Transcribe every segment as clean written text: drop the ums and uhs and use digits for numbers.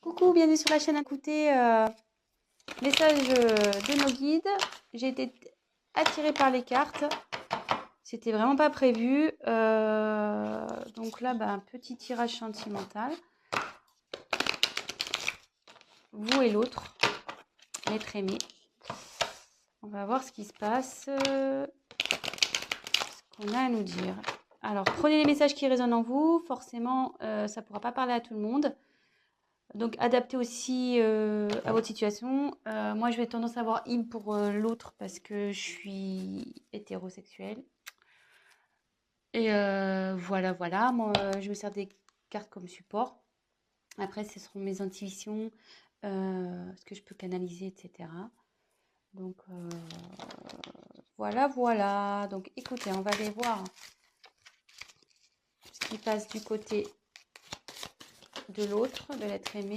Coucou, bienvenue sur la chaîne. Écoutez, message de nos guides. J'ai été attirée par les cartes. C'était vraiment pas prévu. Donc là, un petit tirage sentimental. Vous et l'autre, l'être aimé. On va voir ce qui se passe, ce qu'on a à nous dire. Alors, prenez les messages qui résonnent en vous. Forcément, ça ne pourra pas parler à tout le monde. Donc, adaptez aussi à votre situation. Moi, je vais tendance à avoir im pour l'autre parce que je suis hétérosexuelle. Et voilà. Moi, je me sers des cartes comme support. Après, ce seront mes intuitions, ce que je peux canaliser, etc. Donc, voilà. Donc, écoutez, on va aller voir ce qui passe du côté de l'autre, de l'être aimé,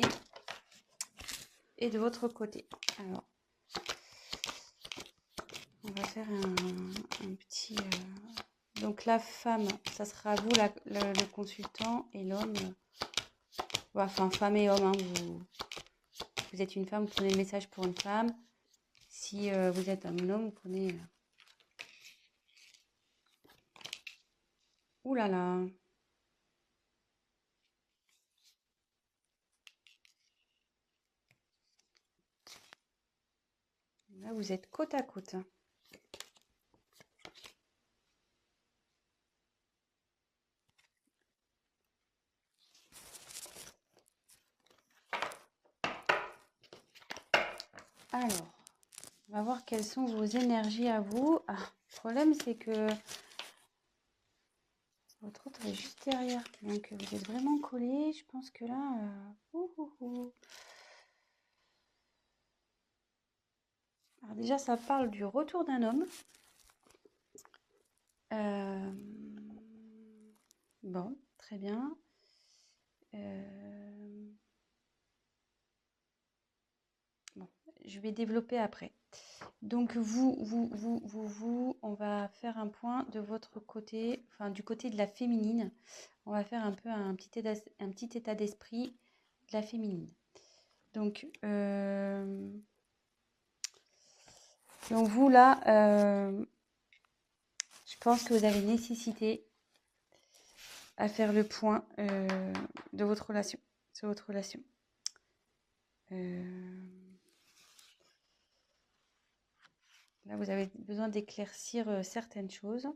et de votre côté. Alors, on va faire un petit... Donc la femme, ça sera vous le consultant, et l'homme, enfin femme et homme, hein, vous êtes une femme, vous prenez le message pour une femme. Si vous êtes un homme, vous prenez... Ouh là là. Là, vous êtes côte à côte. Alors, on va voir quelles sont vos énergies à vous. Ah, le problème, c'est que votre autre est juste derrière. Donc, vous êtes vraiment collés. Je pense que là... Alors déjà, ça parle du retour d'un homme. Bon, très bien. Bon, je vais développer après. Donc on va faire un point de votre côté, enfin du côté de la féminine. On va faire un peu un petit état d'esprit de la féminine. Donc vous là, je pense que vous avez nécessité à faire le point de votre relation, sur votre relation. Là, vous avez besoin d'éclaircir certaines choses.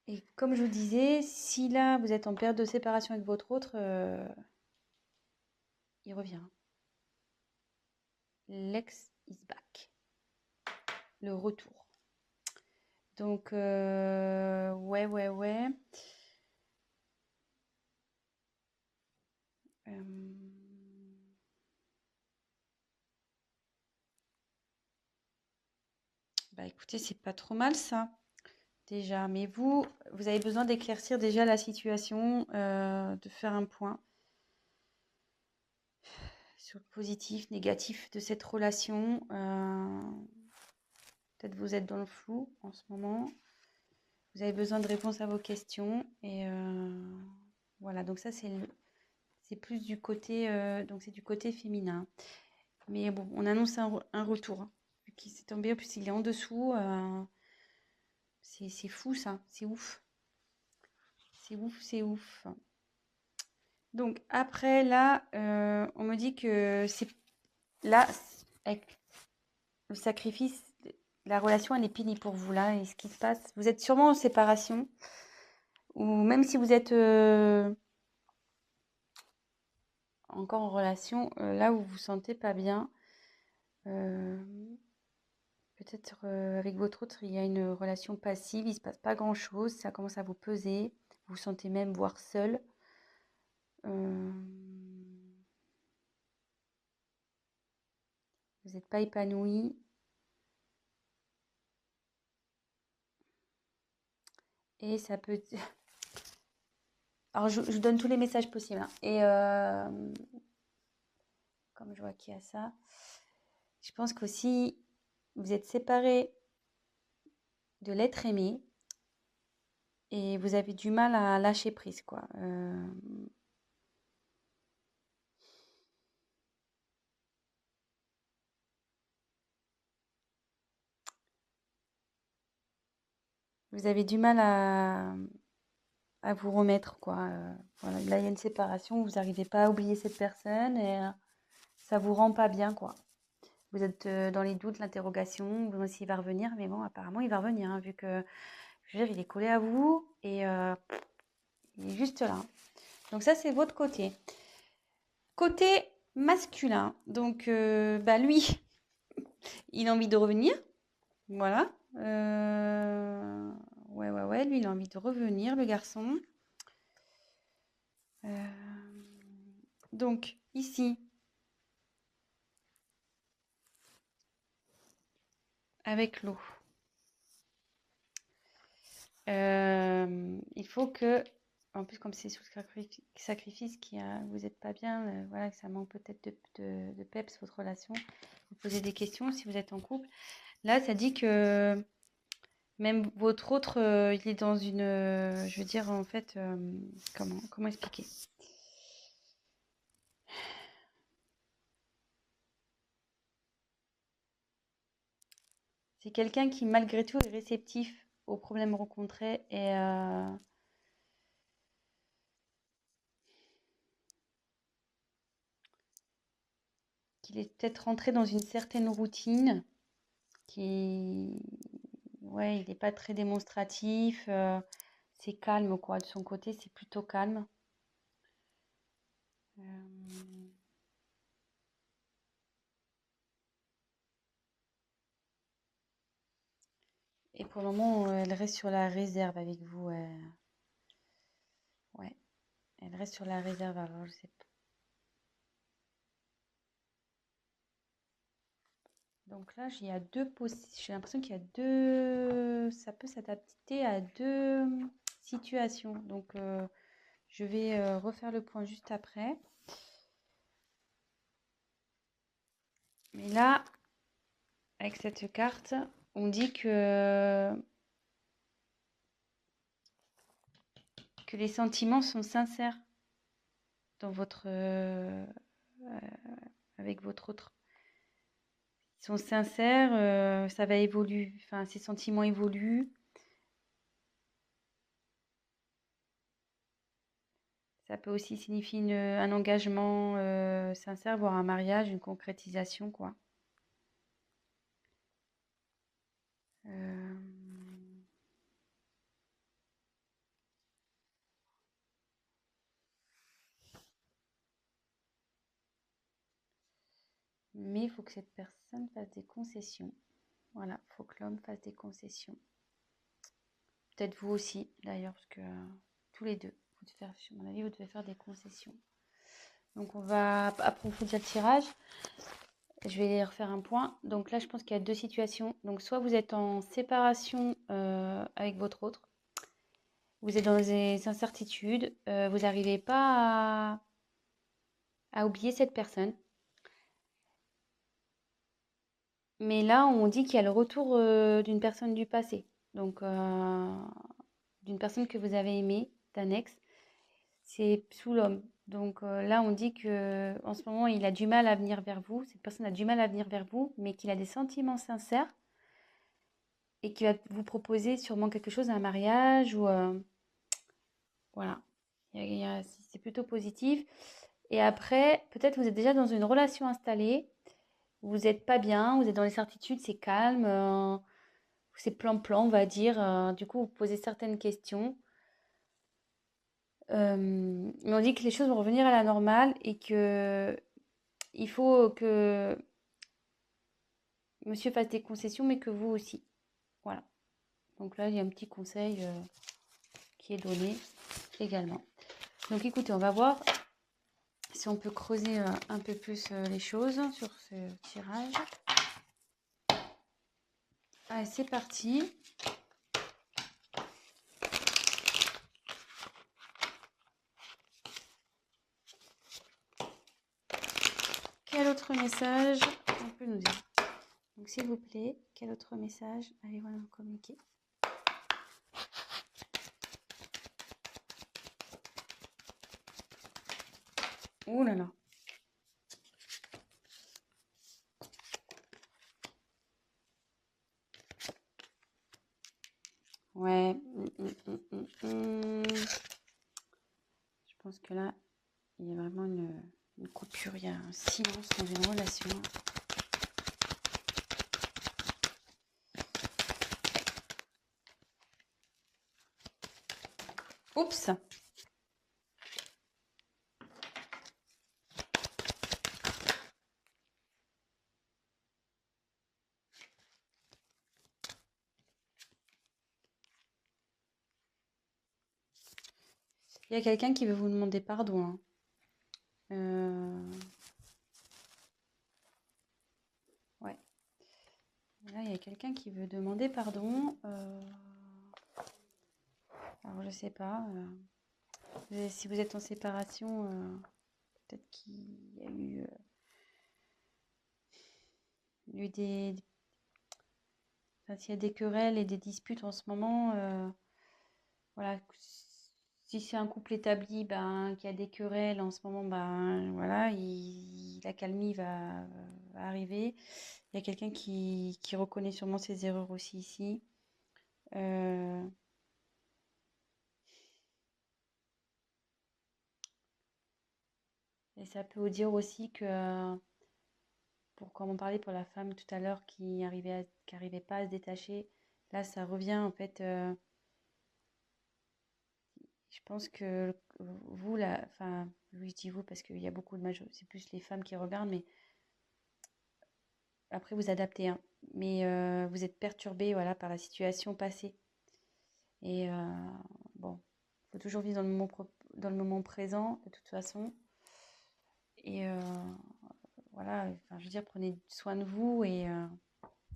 Et comme je vous disais, si là, vous êtes en période de séparation avec votre autre, il revient. L'ex is back. Le retour. Donc, ouais. Écoutez, c'est pas trop mal ça, déjà. Mais vous avez besoin d'éclaircir déjà la situation, de faire un point sur le positif, négatif de cette relation. Peut-être vous êtes dans le flou en ce moment. Vous avez besoin de réponses à vos questions. Et voilà, donc ça, c'est plus du côté, donc c'est du côté féminin. Mais bon, on annonce un retour. Hein, qui s'est tombé, en plus il est en dessous. C'est fou ça, c'est ouf. C'est ouf. Donc après là, on me dit que c'est là, avec le sacrifice, la relation elle est finie pour vous là. Et ce qui se passe, vous êtes sûrement en séparation. Ou même si vous êtes encore en relation, là où vous vous sentez pas bien, peut-être avec votre autre, il y a une relation passive, il se passe pas grand-chose, ça commence à vous peser, vous vous sentez même voire seul. Vous n'êtes pas épanoui. Et ça peut... Alors, je vous donne tous les messages possibles. Hein. Et comme je vois qu'il y a ça, je pense qu'aussi, vous êtes séparés de l'être aimé. Et vous avez du mal à lâcher prise, quoi. Vous avez du mal à vous remettre, quoi. Voilà. Là, il y a une séparation, vous n'arrivez pas à oublier cette personne et ça vous rend pas bien, quoi. Vous êtes dans les doutes, l'interrogation, vous demandez s'il va revenir, mais bon, apparemment, il va revenir, hein, vu que, je veux dire, il est collé à vous et il est juste là. Donc ça, c'est votre côté. Côté masculin, donc bah lui, il a envie de revenir, voilà. Ouais, lui, il a envie de revenir, le garçon. Donc ici, avec l'eau, il faut que, en plus comme c'est sous sacrifice vous n'êtes pas bien, voilà, que ça manque peut-être de peps votre relation, vous posez des questions si vous êtes en couple. Là, ça dit que même votre autre, il est dans une, je veux dire en fait, comment expliquer? C'est quelqu'un qui malgré tout est réceptif aux problèmes rencontrés et qu'il est peut-être rentré dans une certaine routine qui, ouais, il n'est pas très démonstratif, c'est calme quoi, de son côté, c'est plutôt calme. Euh, et pour le moment, elle reste sur la réserve avec vous. Ouais, elle reste sur la réserve. Alors, je sais pas. Donc là, il y a j'ai l'impression qu'il y a deux. Ça peut s'adapter à deux situations. Donc, je vais refaire le point juste après. Mais là, avec cette carte, on dit que les sentiments sont sincères dans avec votre autre. Ils sont sincères, ça va évoluer, enfin, ces sentiments évoluent. Ça peut aussi signifier un engagement sincère, voire un mariage, une concrétisation, quoi. Euh, Mais il faut que cette personne fasse des concessions. Voilà, il faut que l'homme fasse des concessions. Peut-être vous aussi, d'ailleurs, parce que tous les deux, à mon avis, vous devez faire des concessions. Donc, on va approfondir le tirage. Je vais refaire un point. Donc là, je pense qu'il y a deux situations. Donc, soit vous êtes en séparation avec votre autre, vous êtes dans des incertitudes, vous n'arrivez pas à oublier cette personne. Mais là, on dit qu'il y a le retour d'une personne du passé. Donc, d'une personne que vous avez aimée, d'un ex. C'est sous l'homme. Donc là, on dit que en ce moment, il a du mal à venir vers vous. Cette personne a du mal à venir vers vous, mais qu'il a des sentiments sincères et qu'il va vous proposer sûrement quelque chose, un mariage ou voilà. C'est plutôt positif. Et après, peut-être vous êtes déjà dans une relation installée. Vous n'êtes pas bien, vous êtes dans les certitudes, c'est calme, c'est plan-plan, on va dire. Du coup, vous posez certaines questions. Mais on dit que les choses vont revenir à la normale et que il faut que monsieur fasse des concessions, mais que vous aussi. Voilà. Donc là, il y a un petit conseil qui est donné également. Donc écoutez, on va voir si on peut creuser un peu plus les choses sur ce tirage. Allez, c'est parti. Quel autre message on peut nous dire? Donc s'il vous plaît, quel autre message allez-vous nous communiquer? Oh là là. Ouais. Je pense que là, il y a vraiment une coupure, il y a un silence dans une relation. Oups! Il y a quelqu'un qui veut vous demander pardon, hein. Ouais. Là, il y a quelqu'un qui veut demander pardon. Alors, je sais pas. Si vous êtes en séparation, peut-être qu'il y a eu des... Enfin, s'il y a des querelles et des disputes en ce moment, voilà. Si c'est un couple établi, ben, qui a des querelles en ce moment, ben, voilà, la calmie va arriver. Il y a quelqu'un qui reconnaît sûrement ses erreurs aussi ici. Et ça peut vous dire aussi que, comme on parlait pour la femme tout à l'heure qui arrivait pas à se détacher, là ça revient en fait. Je pense que vous, là, enfin, oui, je dis vous parce qu'il y a beaucoup de c'est plus les femmes qui regardent, mais après vous adaptez, hein. Mais vous êtes perturbé, voilà, par la situation passée. Et bon, il faut toujours vivre dans le moment présent, de toute façon. Et voilà, enfin, je veux dire, prenez soin de vous et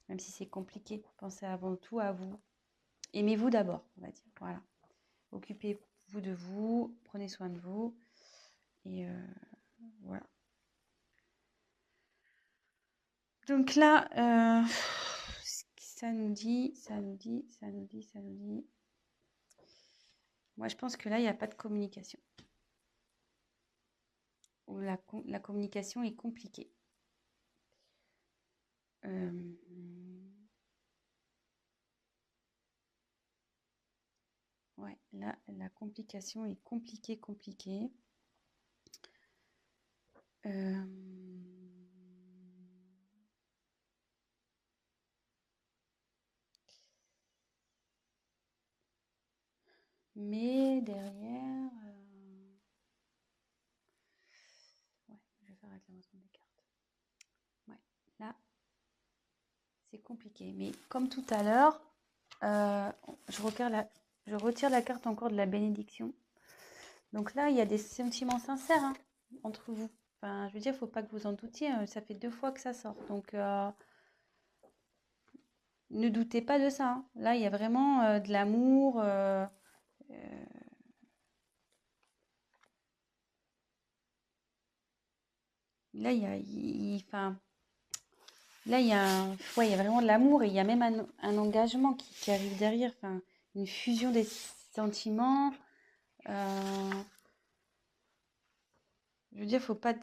même si c'est compliqué, pensez avant tout à vous. Aimez-vous d'abord, on va dire. Voilà. Occupez-vous de vous, prenez soin de vous. Et voilà. Donc là, ça nous dit. Moi, je pense que là, il n'y a pas de communication. Ou la communication est compliquée. Ouais, là, la complication est compliquée. Mais derrière, ouais, je vais faire avec l'avancement des cartes. Ouais, là, c'est compliqué. Mais comme tout à l'heure, je retire la carte encore de la bénédiction. Donc là, il y a des sentiments sincères, hein, entre vous. Enfin, je veux dire, il ne faut pas que vous en doutiez. Ça fait 2 fois que ça sort. Donc, ne doutez pas de ça, hein. Là, il y a vraiment de l'amour. Là, enfin, là, ouais, il y a vraiment de l'amour et il y a même un engagement qui arrive derrière. Enfin, une fusion des sentiments. Je veux dire, faut pas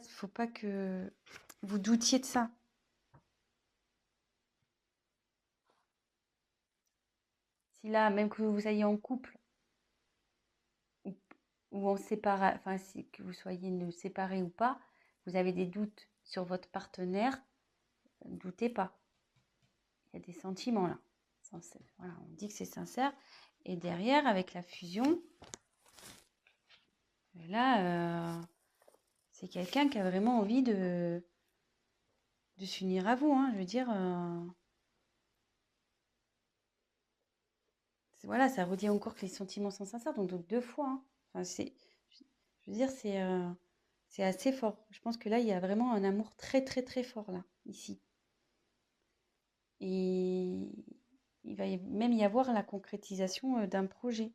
que vous doutiez de ça. Si là, même que vous soyez en couple ou, ou en séparation, enfin, que vous soyez séparés ou pas, vous avez des doutes sur votre partenaire, ne doutez pas. Il y a des sentiments là. Voilà, on dit que c'est sincère. Et derrière, avec la fusion, là, c'est quelqu'un qui a vraiment envie de s'unir à vous, hein. Je veux dire, voilà, ça redit encore que les sentiments sont sincères, donc 2 fois, hein. Enfin, je veux dire, c'est assez fort. Je pense que là, il y a vraiment un amour très, très, très fort, là, ici. Et il va même y avoir la concrétisation d'un projet,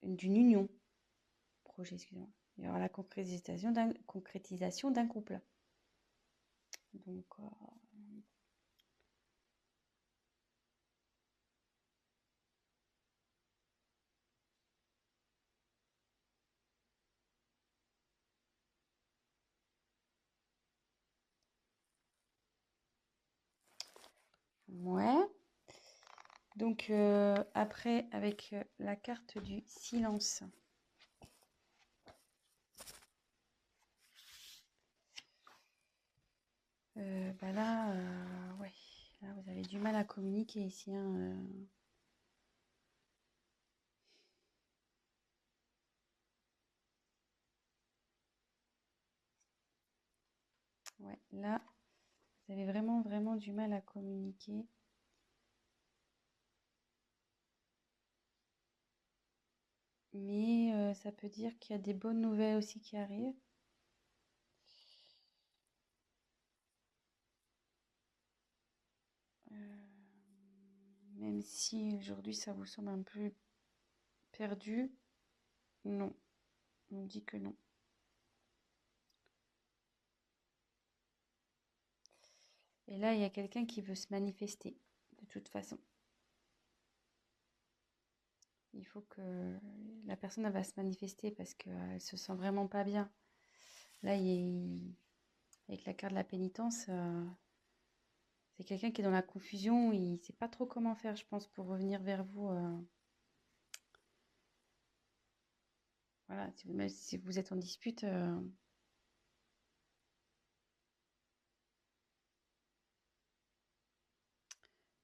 d'une union. Projet, excusez-moi. Il y aura la concrétisation d'un couple. Donc, Ouais. Donc, après, avec la carte du silence. Bah là, ouais. Là, vous avez du mal à communiquer ici, hein, Ouais, là, vous avez vraiment, vraiment du mal à communiquer. Mais ça peut dire qu'il y a des bonnes nouvelles aussi qui arrivent. Même si aujourd'hui ça vous semble un peu perdu, non, on me dit que non. Et là, il y a quelqu'un qui veut se manifester, de toute façon. Il faut que la personne elle va se manifester parce qu'elle se sent vraiment pas bien. Là, avec la carte de la pénitence, c'est quelqu'un qui est dans la confusion. Il ne sait pas trop comment faire, je pense, pour revenir vers vous. Voilà, même si vous êtes en dispute.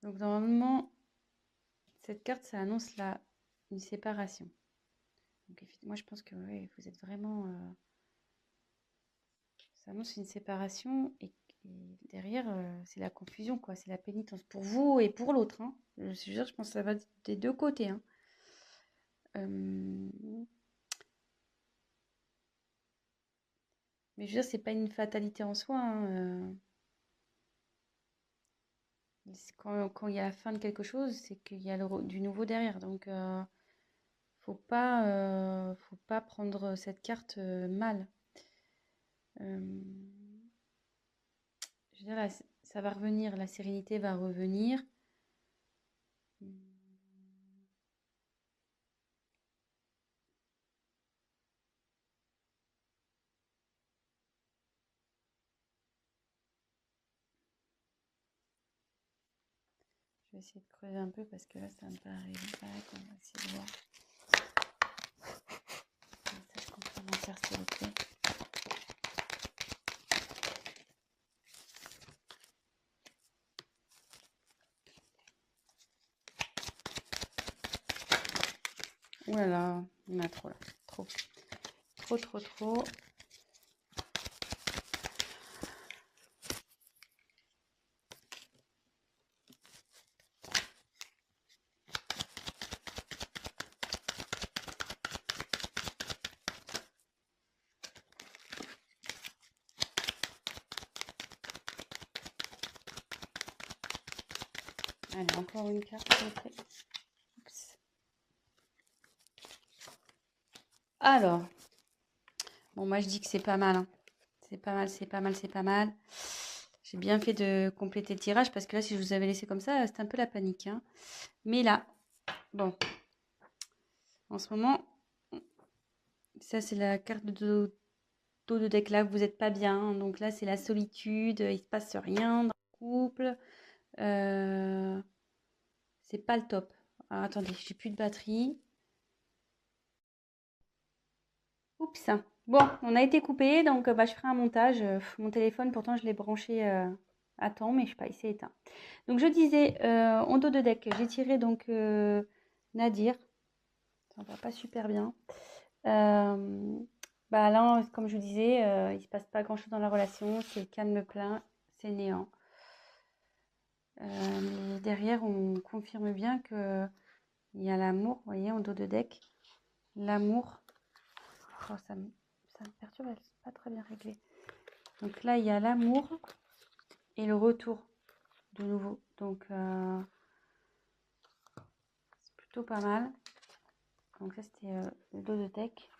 Donc, normalement, cette carte, ça annonce une séparation. Donc, moi, je pense que ouais, vous êtes vraiment. Ça annonce une séparation et derrière, c'est la confusion, quoi. C'est la pénitence pour vous et pour l'autre, hein. Je pense que ça va des deux côtés, hein. Mais je veux dire, c'est pas une fatalité en soi, hein, quand il y a la fin de quelque chose, c'est qu'il y a du nouveau derrière. Donc, faut pas prendre cette carte mal. Euh, je veux dire, là, ça va revenir, la sérénité va revenir. Je vais essayer de creuser un peu parce que là, ça me paraît vague. On va essayer de voir. Message complémentaire, s'il vous plaît. Ouh là là, il y en a trop là. Trop. Trop, trop, trop. Allez, encore une carte, s'il vous plaît. Oups. Alors, bon, moi je dis que c'est pas mal, hein. C'est pas mal, c'est pas mal, c'est pas mal. J'ai bien fait de compléter le tirage parce que là, si je vous avais laissé comme ça, c'était un peu la panique, hein. Mais là, bon, en ce moment, ça c'est la carte de dos de deck là, vous n'êtes pas bien, hein. Donc là, c'est la solitude, il se passe rien dans le couple. C'est pas le top. Alors, attendez, j'ai plus de batterie. Oups. Bon, on a été coupé, donc bah, je ferai un montage. Mon téléphone, pourtant, je l'ai branché à temps, mais je sais pas, il s'est éteint. Donc, je disais, en dos de deck, j'ai tiré donc Nadir. Ça va pas super bien. Bah là, comme je vous disais, il se passe pas grand-chose dans la relation. C'est calme plein, c'est néant. Mais derrière, on confirme bien que il y a l'amour, vous voyez, en dos de deck. L'amour. Oh, ça me perturbe, c'est pas très bien réglé. Donc là, il y a l'amour et le retour de nouveau. Donc, c'est plutôt pas mal. Donc ça, c'était le dos de deck.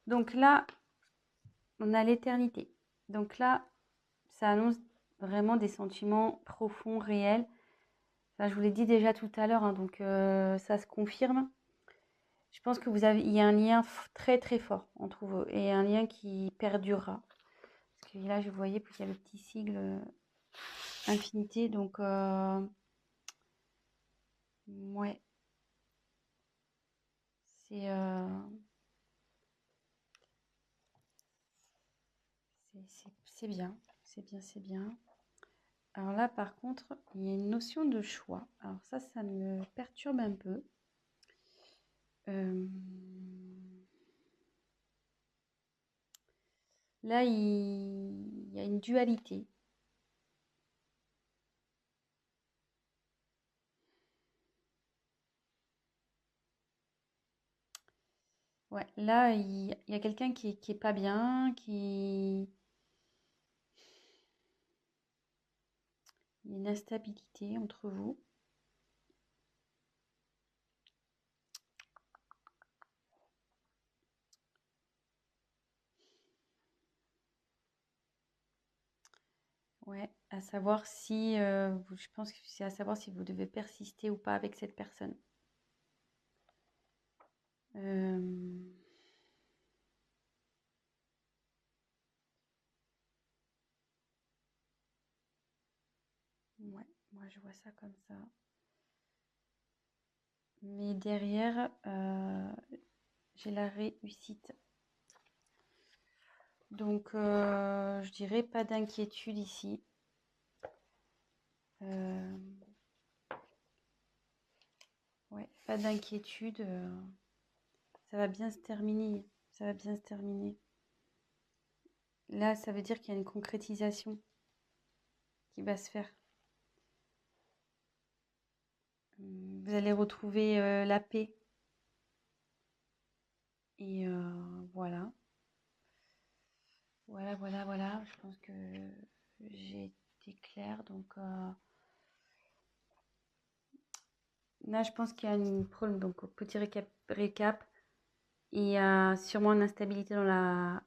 Donc là, on a l'éternité. Donc là, ça annonce vraiment des sentiments profonds, réels. Enfin, je vous l'ai dit déjà tout à l'heure, hein, donc ça se confirme. Je pense que il y a un lien très très fort entre vous et un lien qui perdurera. Parce que là, je voyais qu'il y a le petit sigle infinité. Donc, ouais, c'est c'est bien. C'est bien, c'est bien. Alors là, par contre, il y a une notion de choix. Alors ça me perturbe un peu. Là, il y a une dualité. Ouais, là, il y a quelqu'un qui est pas bien, il y a une instabilité entre vous. Ouais, à savoir si, je pense que c'est à savoir si vous devez persister ou pas avec cette personne. Euh, ouais, moi je vois ça comme ça. Mais derrière, j'ai la réussite. Donc, je dirais pas d'inquiétude ici. Ouais, pas d'inquiétude. Ça va bien se terminer. Ça va bien se terminer. Là, ça veut dire qu'il y a une concrétisation qui va se faire. Vous allez retrouver la paix. Et voilà. Voilà. Je pense que j'ai été claire. Donc là, je pense qu'il y a une problème. Donc, petit récap. Il y a sûrement une instabilité dans la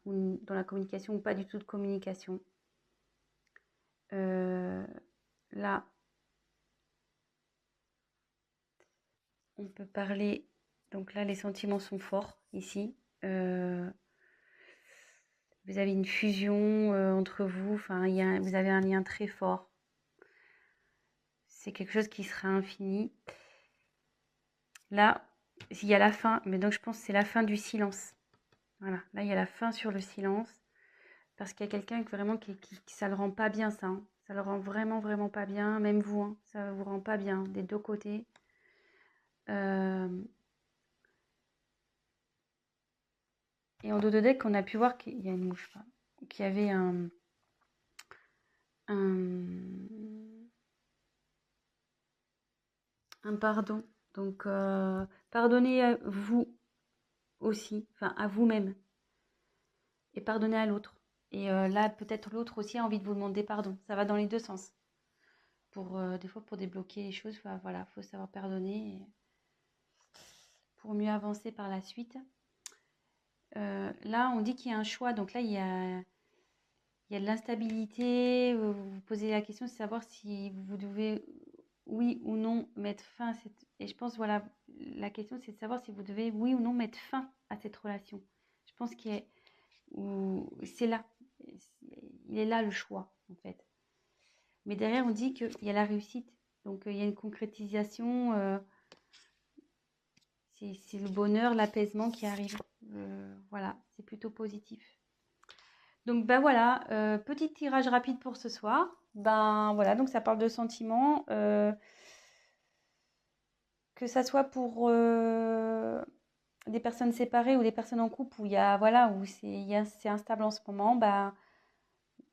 communication ou pas du tout de communication. Là, on peut parler. Donc là, les sentiments sont forts ici. Vous avez une fusion entre vous. Enfin, vous avez un lien très fort. C'est quelque chose qui sera infini. Là, il y a la fin. Mais donc, je pense que c'est la fin du silence. Voilà. Là, il y a la fin sur le silence. Parce qu'il y a quelqu'un vraiment qui ça le rend pas bien, ça. Hein. Ça le rend vraiment pas bien. Même vous, hein, ça vous rend pas bien des deux côtés. Et en dos de deck, on a pu voir qu'il y a une mouche, qu'il y avait un pardon. Donc, pardonnez à vous aussi, enfin à vous-même, et pardonnez à l'autre. Et là, peut-être l'autre aussi a envie de vous demander pardon. Ça va dans les deux sens. Des fois, pour débloquer les choses, voilà, faut savoir pardonner pour mieux avancer par la suite. Là, on dit qu'il y a un choix. Donc là, il y a de l'instabilité. Vous vous posez la question de savoir si vous devez, oui ou non, mettre fin à cette... Et je pense, voilà, la question, c'est de savoir si vous devez, oui ou non, mettre fin à cette relation. Je pense c'est là. Il est là le choix, en fait. Mais derrière, on dit qu'il y a la réussite. Donc, il y a une concrétisation. C'est le bonheur, l'apaisement qui arrive. Voilà, c'est plutôt positif. Donc, ben voilà, petit tirage rapide pour ce soir. Ben voilà, donc ça parle de sentiments. Que ça soit pour des personnes séparées ou des personnes en couple où il y a, voilà, où c'est instable en ce moment, ben,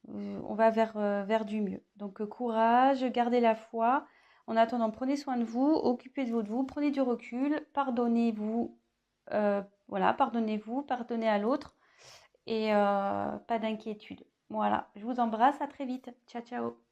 on va vers du mieux. Donc, courage, gardez la foi. En attendant, prenez soin de vous, occupez-vous de vous, prenez du recul, pardonnez-vous, voilà, pardonnez-vous, pardonnez à l'autre et pas d'inquiétude. Voilà, je vous embrasse, à très vite. Ciao, ciao.